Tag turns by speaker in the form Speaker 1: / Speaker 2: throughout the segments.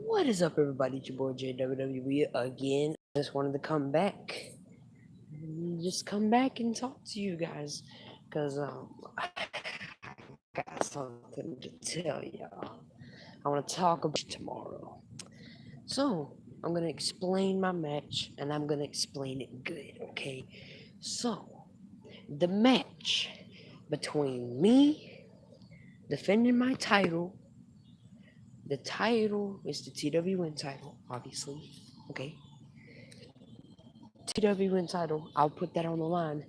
Speaker 1: What is up, everybody? It's your boy JWWE again. Just wanted to come back, just come back and talk to you guys, cause I got something to tell y'all. I want to talk about tomorrow. So I'm gonna explain my match, and I'm gonna explain it good. Okay. So the match between me defending my title. The title is the TWN title, obviously. Okay. TWN title. I'll put that on the line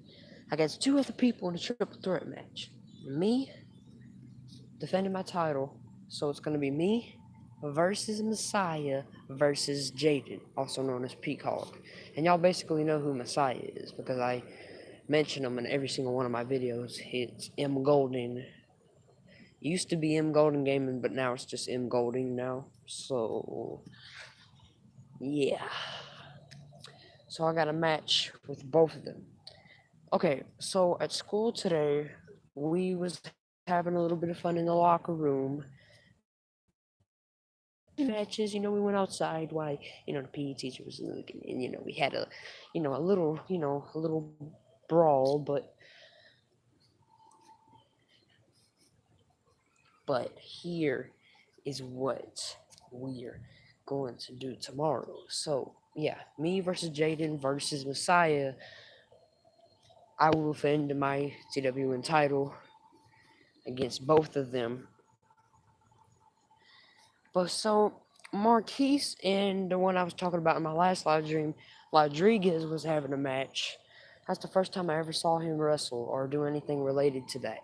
Speaker 1: against two other people in a triple threat match. Me defending my title. So it's gonna be me versus Messiah versus Jaden, also known as Peacock. And y'all basically know who Messiah is because I mention him in every single one of my videos. It's M Golden. Used to be M Golden Gaming, but now it's just M Golding now. So yeah. So I got a match with both of them. Okay, so at school today, we was having a little bit of fun in the locker room. Matches, we went outside while, the PE teacher was looking, and, we had a little brawl, but here is what we're going to do tomorrow. So, yeah, me versus Jaden versus Messiah. I will defend my TWN title against both of them. But so Marquise and the one I was talking about in my last live stream, Rodriguez was having a match. That's the first time I ever saw him wrestle or do anything related to that.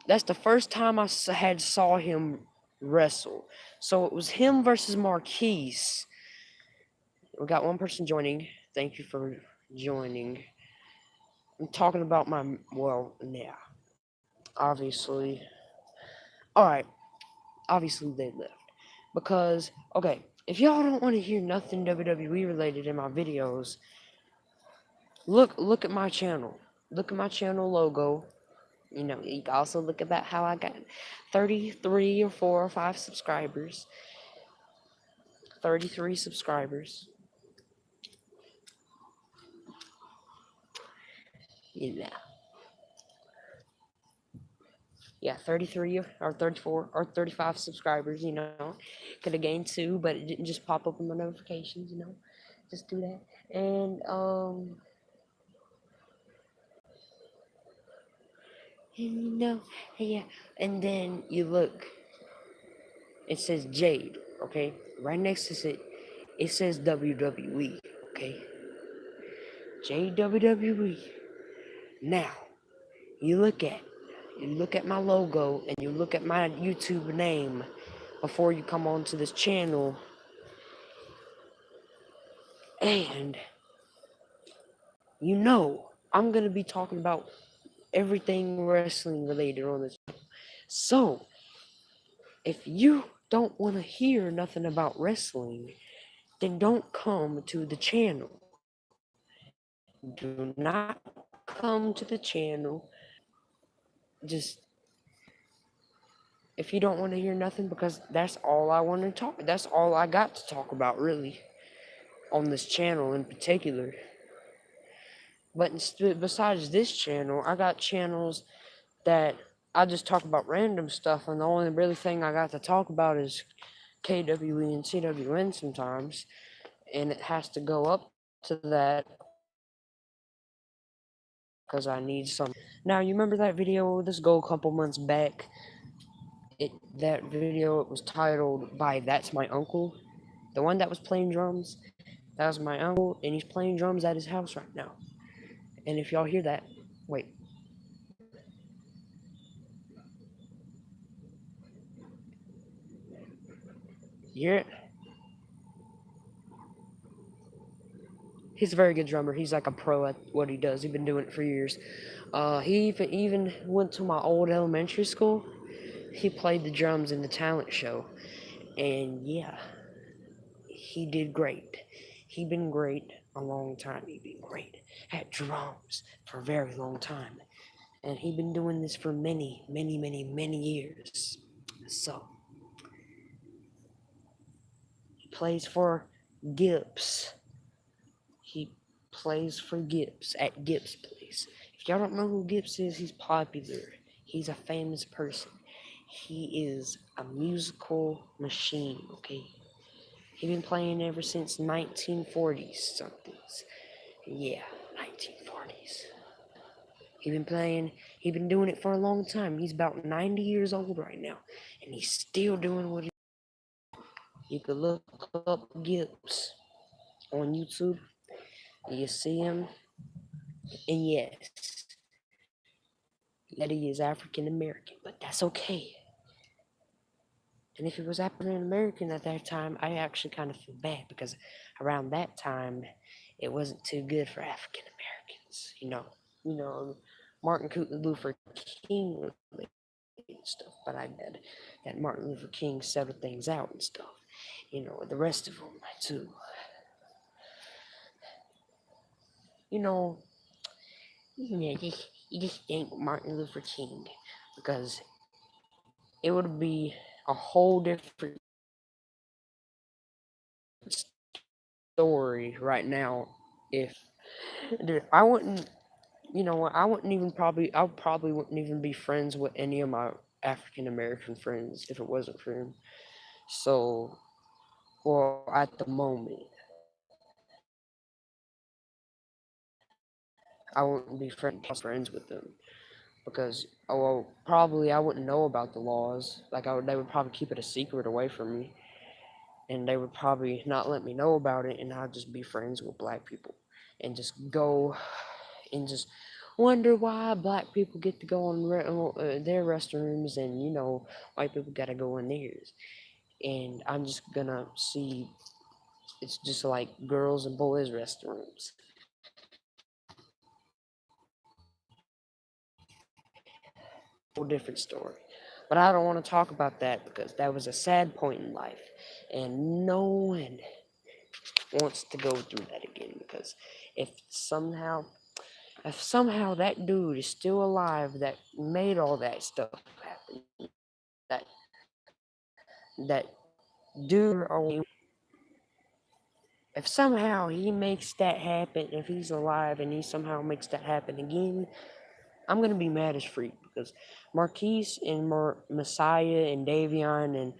Speaker 1: That's the first time I had saw him wrestle. So it was him versus Marquise. We got one person joining. Thank you for joining. I'm talking about yeah. Obviously. Alright. Obviously they left. Because, okay, if y'all don't want to hear nothing WWE related in my videos, look at my channel. Look at my channel logo. You can also look about how I got 33 or 4 or 5 subscribers. 33 subscribers. Yeah. Yeah, 33 or 34 or 35 subscribers, Could have gained 2, but it didn't just pop up in my notifications, Just do that. And, yeah. And then you look, it says Jade, okay? Right next to it, it says WWE, okay? Jade WWE. Now, you look at my logo and you look at my YouTube name before you come onto this channel, and I'm gonna be talking about everything wrestling related on this. So, if you don't want to hear nothing about wrestling, then don't come to the channel. Do not come to the channel. Just, if you don't want to hear nothing, because that's all I want to talk. That's all I got to talk about, really, on this channel in particular. But besides this channel, I got channels that I just talk about random stuff, and the only really thing I got to talk about is KWE and CWN sometimes, and it has to go up to that because I need some. Now, you remember that video? This go a couple months back. That video, it was titled by That's My Uncle. The one that was playing drums, that was my uncle, and he's playing drums at his house right now. And if y'all hear that, wait. You hear it? He's a very good drummer. He's like a pro at what he does. He's been doing it for years. He even went to my old elementary school. He played the drums in the talent show. And yeah, he did great. He been great a long time. He been great at drums for a very long time. And he been doing this for many, many, many, many years. So, plays for Gibbs. He plays for Gibbs at Gibbs Place. If y'all don't know who Gibbs is, he's popular. He's a famous person. He is a musical machine, okay? He's been playing ever since 1940s somethings. Yeah, 1940s. He's been doing it for a long time. He's about 90 years old right now. And he's still doing what he. You could look up Gibbs on YouTube. You see him. And yes, that he is African American, but that's okay. And if he was African American at that time, I actually kind of feel bad because around that time, it wasn't too good for African Americans. Martin Luther King and stuff, but I did that Martin Luther King settled things out and stuff. The rest of them too. You just think Martin Luther King because it would be a whole different story right now if dude, I wouldn't I wouldn't even I probably wouldn't even be friends with any of my African American friends if it wasn't for him. So, well, at the moment, I wouldn't be friends with them because, probably I wouldn't know about the laws. Like, they would probably keep it a secret away from me, and they would probably not let me know about it, and I'd just be friends with black people and just go and just wonder why black people get to go in their restrooms and white people gotta go in theirs. And I'm just gonna see it's just like girls and boys restrooms. Whole different story. But I don't want to talk about that because that was a sad point in life, and no one wants to go through that again. Because if somehow that dude is still alive that made all that stuff happen, that that dude, or if somehow he makes that happen, if he's alive and he somehow makes that happen again, I'm gonna be mad as freak because Marquise and Messiah and Davion and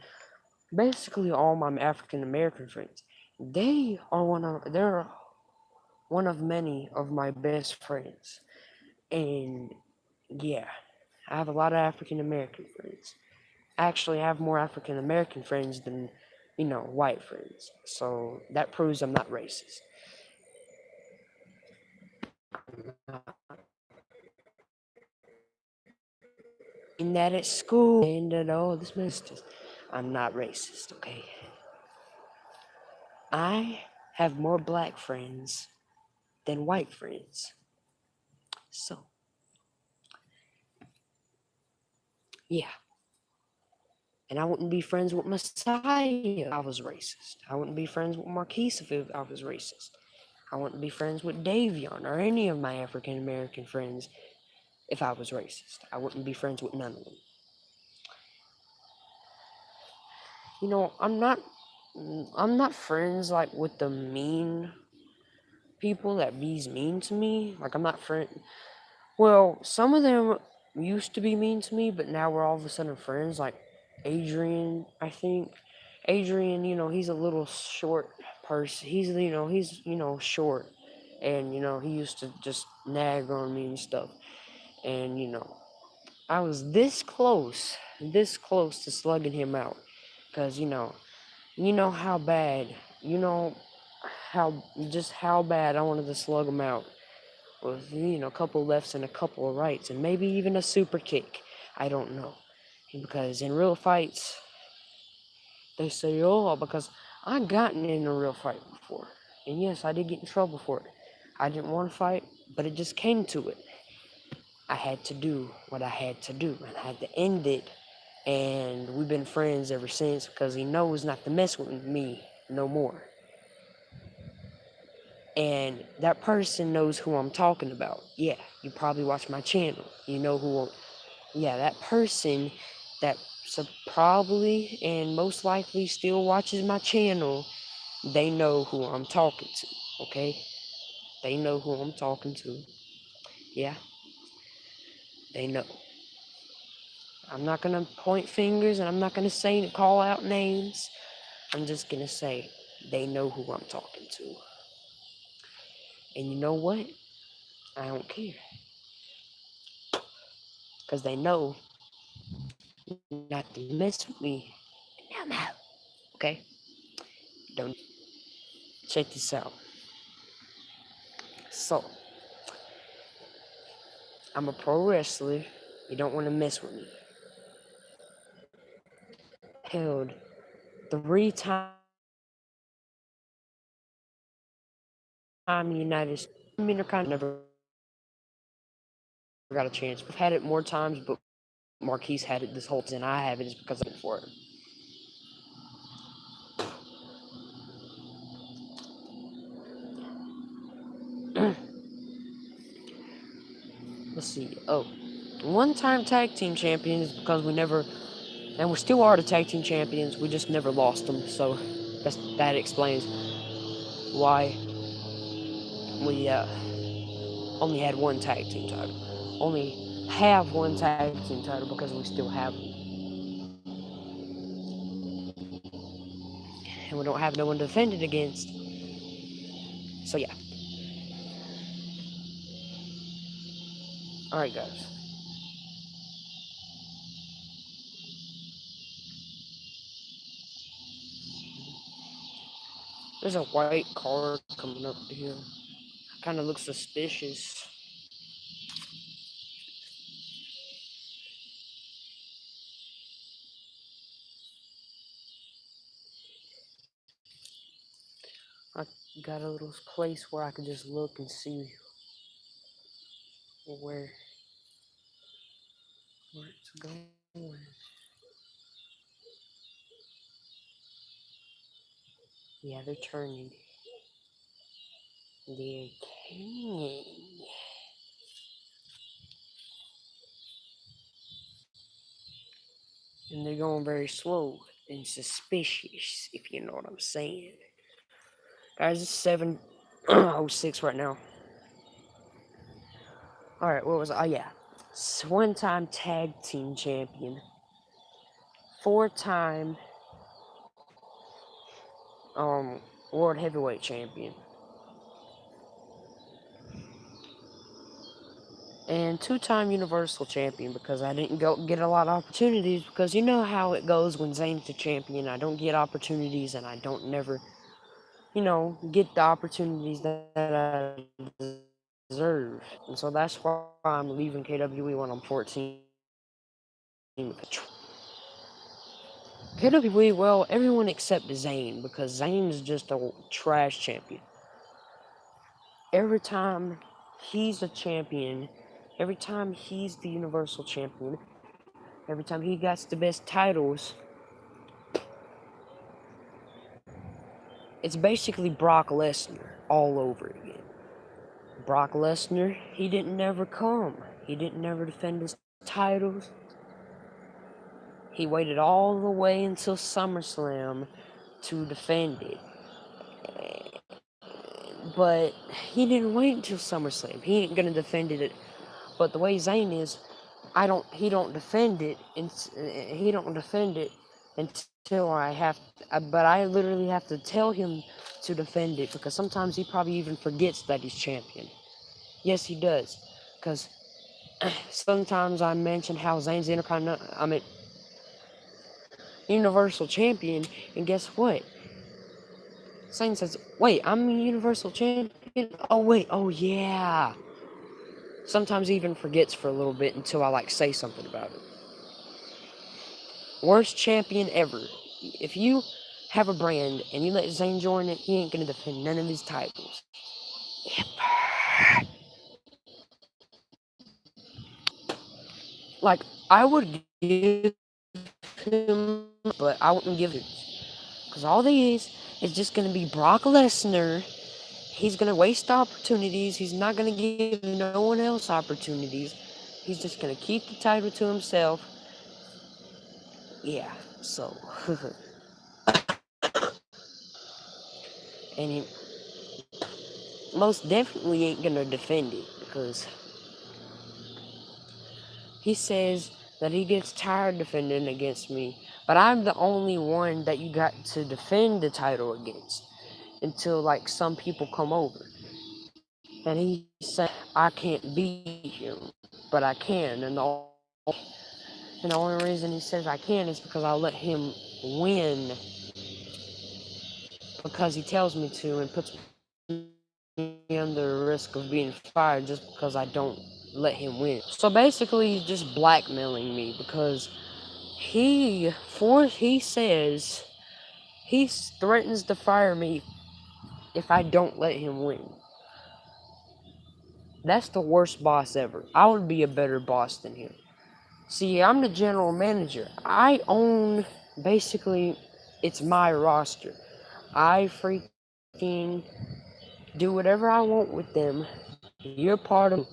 Speaker 1: basically all my African American friends, they're one of many of my best friends, and yeah, I have a lot of African American friends. Actually, I have more African American friends than white friends, so that proves I'm not racist. In that at school and at all this messages, I'm not racist, okay? I have more black friends than white friends. So, yeah. And I wouldn't be friends with Messiah if I was racist. I wouldn't be friends with Marquise if I was racist. I wouldn't be friends with Davion or any of my African American friends if I was racist. I wouldn't be friends with none of them. I'm not friends like with the mean people that be's mean to me. Like I'm not friend. Well, some of them used to be mean to me, but now we're all of a sudden friends. Like Adrian, I think. Adrian, he's a little short person. He's short, and he used to just nag on me and stuff. And I was this close to slugging him out, cause how bad, you know how bad I wanted to slug him out with a couple lefts and a couple of rights and maybe even a super kick. I don't know, because in real fights they say, oh, because I gotten in a real fight before, and yes, I did get in trouble for it. I didn't want to fight, but it just came to it. I had to do what I had to do, and I had to end it. And we've been friends ever since because he knows not to mess with me no more. And that person knows who I'm talking about. Yeah, you probably watch my channel. You know yeah, that person that probably and most likely still watches my channel. they know who I'm talking to, okay? They know who I'm talking to. Yeah, they know. I'm not gonna point fingers and I'm not gonna say call out names. I'm just gonna say they know who I'm talking to. And you know what? I don't care. Because they know not to mess with me. And I'm out. Okay? Don't check this out. So, I'm a pro wrestler. You don't want to mess with me. Held 3-time United States. Intercontinental never got a chance. We've had it more times, but Marquise had it this whole time. I have it is because I'm for it. Let's see. Oh, one-time tag team champions because we never, and we still are the tag team champions. We just never lost them. So that explains why we only had one tag team title. Only have one tag team title because we still have them. And we don't have no one to defend it against. So yeah. Alright guys. There's a white car coming up here. Kinda looks suspicious. I got a little place where I can just look and see where it's going. Yeah, they're turning. They're turning. And they're going very slow and suspicious, if you know what I'm saying. Guys, it's 7:06 right now. Alright, what was it? Oh, yeah. One-time tag team champion. 4-time world heavyweight champion. And 2-time universal champion because I didn't get a lot of opportunities because you know how it goes when Zayn's the champion. I don't get opportunities and I don't never, get the opportunities that I deserve. And so that's why I'm leaving KWE when I'm 14. KWE, well, everyone except Zayn because Zayn is just a trash champion. Every time he's a champion, every time he's the universal champion, every time he gets the best titles, it's basically Brock Lesnar all over again. Brock Lesnar, he didn't never come. He didn't never defend his titles. He waited all the way until SummerSlam to defend it. But he didn't wait until SummerSlam. He ain't gonna defend it. But the way Zayn is, he don't defend it, and he don't defend it until but I literally have to tell him to defend it because sometimes he probably even forgets that he's champion. Yes, he does, because sometimes I mention how Zayn's Universal Champion, and guess what? Zayn says, "Wait, I'm a Universal Champion? Oh wait, oh yeah." Sometimes he even forgets for a little bit until I say something about it. Worst champion ever. If you have a brand and you let Zayn join it, he ain't gonna defend none of his titles. Ever. I would give him, but I wouldn't give it. Because all they is just gonna be Brock Lesnar. He's gonna waste opportunities. He's not gonna give no one else opportunities. He's just gonna keep the title to himself. Yeah, so And he most definitely ain't gonna defend it because he says that he gets tired defending against me, but I'm the only one that you got to defend the title against until like some people come over. And he said I can't beat him, but I can. And the only reason he says I can is because I'll let him win because he tells me to and puts me under risk of being fired just because I don't let him win. So basically, he's just blackmailing me because he says he threatens to fire me if I don't let him win. That's the worst boss ever. I would be a better boss than him. See, I'm the general manager. I own, basically, it's my roster. I freaking do whatever I want with them. You're part of.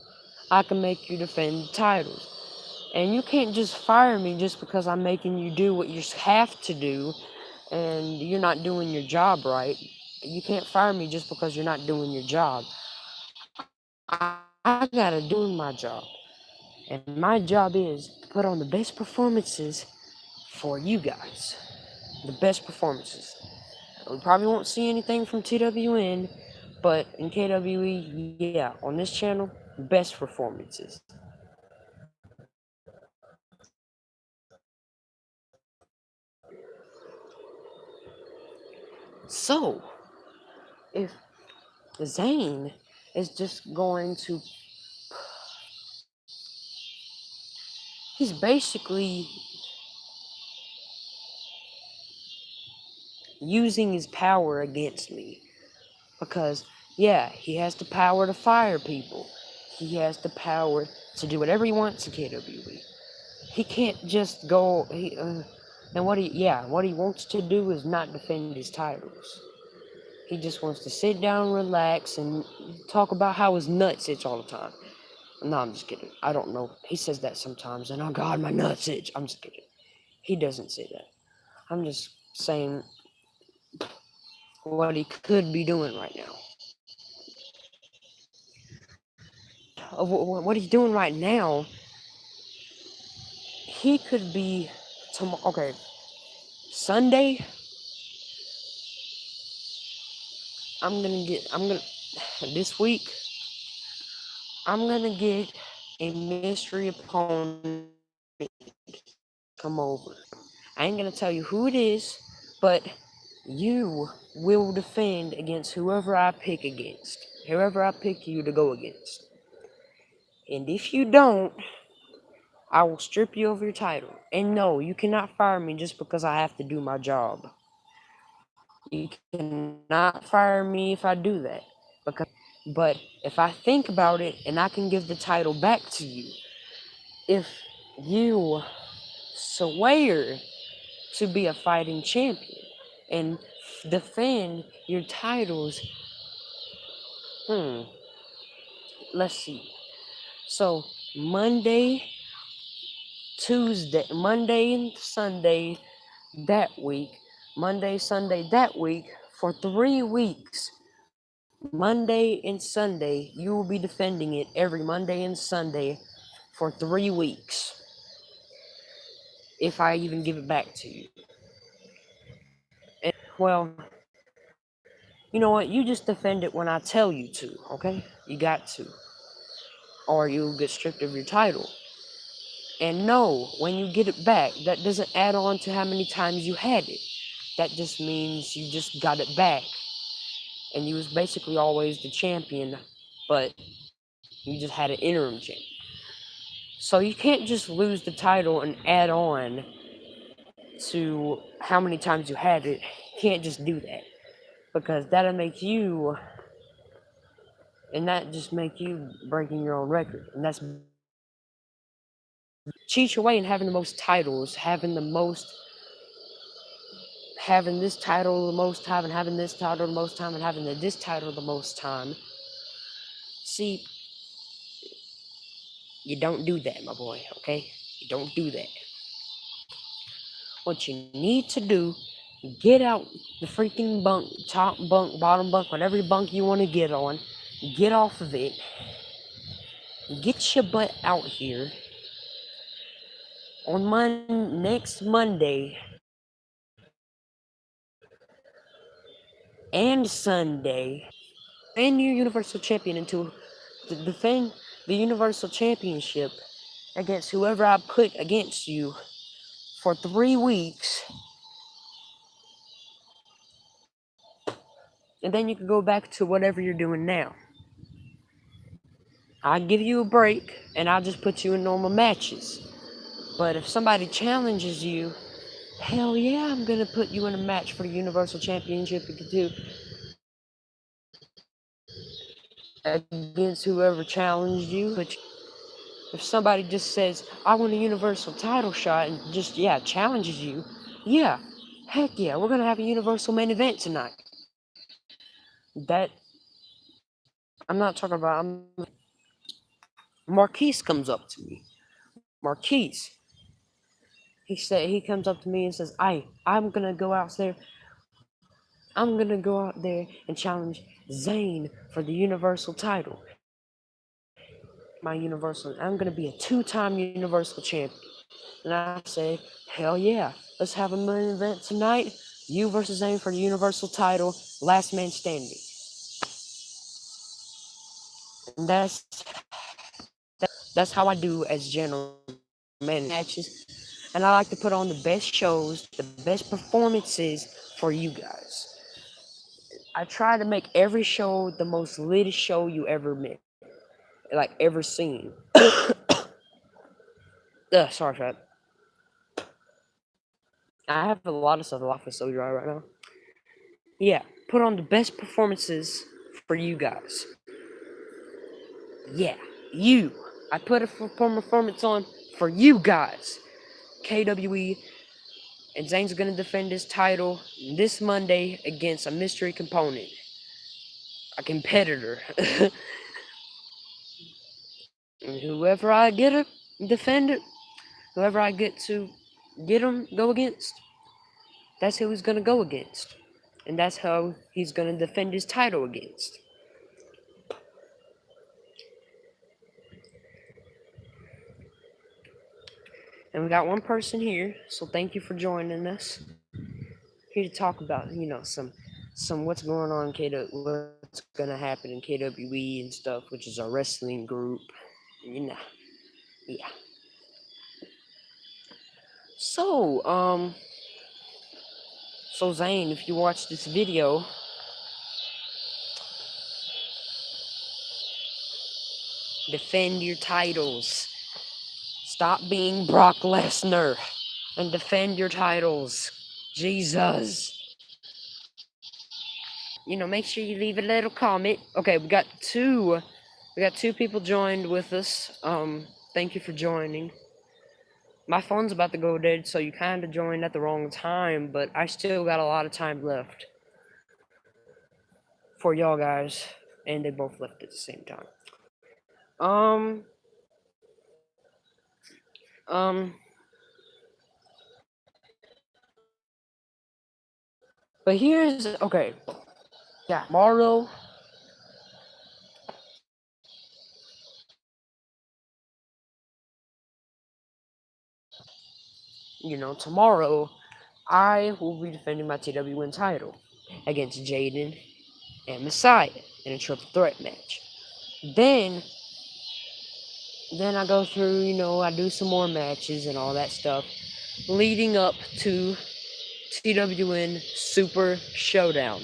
Speaker 1: I can make you defend the titles. And you can't just fire me just because I'm making you do what you have to do and you're not doing your job right. You can't fire me just because you're not doing your job. I gotta do my job. And my job is to put on the best performances for you guys. The best performances. We probably won't see anything from TWN, but in KWE, yeah, on this channel, best performances. So, if Zayn is just going to, he's basically using his power against me. Because, yeah, he has the power to fire people. He has the power to do whatever he wants in KWE. He can't just go, and what he wants to do is not defend his titles. He just wants to sit down, relax, and talk about how his nuts itch all the time. No, I'm just kidding. I don't know. He says that sometimes, and oh God, my nuts itch. I'm just kidding. He doesn't say that. I'm just saying what he could be doing right now. What he's doing right now, he could be tomorrow. Okay, Sunday. This week. I'm gonna get a mystery opponent come over. I ain't gonna tell you who it is, but you will defend against whoever I pick against. Whoever I pick you to go against. And if you don't, I will strip you of your title. And no, you cannot fire me just because I have to do my job. You cannot fire me if I do that. But if I think about it and I can give the title back to you, if you swear to be a fighting champion and defend your titles, let's see. So Monday and Sunday that week, Monday, Sunday that week, for 3 weeks, Monday and Sunday, you will be defending it every Monday and Sunday for 3 weeks. If I even give it back to you. And, well, you know what? You just defend it when I tell you to, okay? You got to. Or you'll get stripped of your title. And no, when you get it back, that doesn't add on to how many times you had it. That just means you just got it back. And you was basically always the champion, but you just had an interim champion. So you can't just lose the title and add on to how many times you had it. You can't just do that. Because that'll make you, and that just make you breaking your own record. And that's cheat your way in having the most titles, having this title the most time, and having this title the most time, and having this title the most time. See, you don't do that, my boy, okay? You don't do that. What you need to do Get out the freaking bunk, top bunk, bottom bunk, whatever bunk you want to get on. Get off of it. Get your butt out here on next Monday and Sunday. And your Universal Champion to defend the Universal Championship against whoever I put against you for 3 weeks. And then you can go back to whatever you're doing now. I give you a break and I'll just put you in normal matches. But if somebody challenges you, hell yeah, I'm gonna put you in a match for the Universal Championship too, against whoever challenged you. But if somebody just says, I want a Universal title shot and just, challenges you, yeah, heck yeah, we're gonna have a Universal main event tonight. That, I'm not talking about, Marquise comes up to me. Marquise, he comes up to me and says, I'm gonna go out there and challenge Zayn for the Universal title. I'm gonna be a 2-time Universal champion. And I say, hell yeah, let's have a main event tonight. You versus Zayn for the Universal title, last man standing. And that's how I do as general man matches. And I like to put on the best shows, the best performances for you guys. I try to make every show the most lit show you ever met, like ever seen. Sorry for that. I have a lot of stuff off of so dry right now. Yeah, put on the best performances for you guys. Yeah, you. I put a performance on for you guys. KWE and Zayn's gonna defend his title this Monday against a mystery component, a competitor. And whoever I get to defend it, whoever I get to get him go against, that's who he's gonna go against, and that's how he's gonna defend his title against. And we got one person here, so thank you for joining us. Here to talk about, some what's going on in what's gonna happen in KWE and stuff, which is a wrestling group. Yeah. So, Zayn, if you watch this video, defend your titles. Stop being Brock Lesnar and defend your titles. Jesus. Make sure you leave a little comment. Okay, we got two people joined with us. Thank you for joining. My phone's about to go dead, so you kind of joined at the wrong time, but I still got a lot of time left for y'all guys, and they both left at the same time. But here's, okay, yeah, tomorrow, tomorrow, I will be defending my TWN title against Jaden and Messiah in a triple threat match. Then I go through, I do some more matches and all that stuff, leading up to TWN Super Showdown.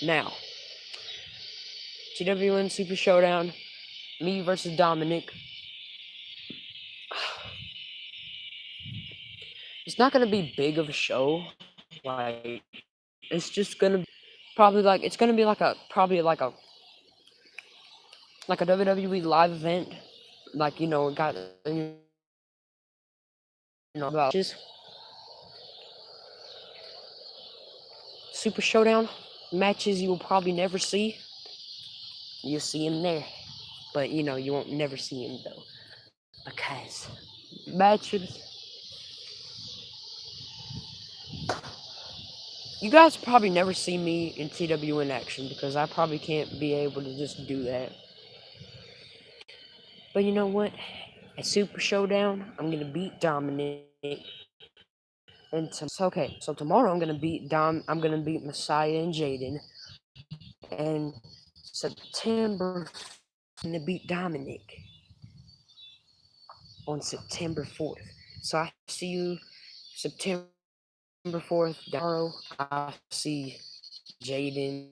Speaker 1: Now, TWN Super Showdown, me versus Dominic. It's not gonna be big of a show. Like, it's just gonna be it's gonna be like a WWE live event. Like, got about just Super Showdown matches you will probably never see. You'll see him there, but you won't never see him though, because matches You guys probably never see me in TWN action because I probably can't be able to just do that. But you know what? At Super Showdown, I'm gonna beat Dominic. And okay, so tomorrow I'm gonna beat I'm gonna beat Messiah and Jaden. And September, I'm gonna beat Dominic on September 4th. So I see you September 4th tomorrow. I'll see Jaden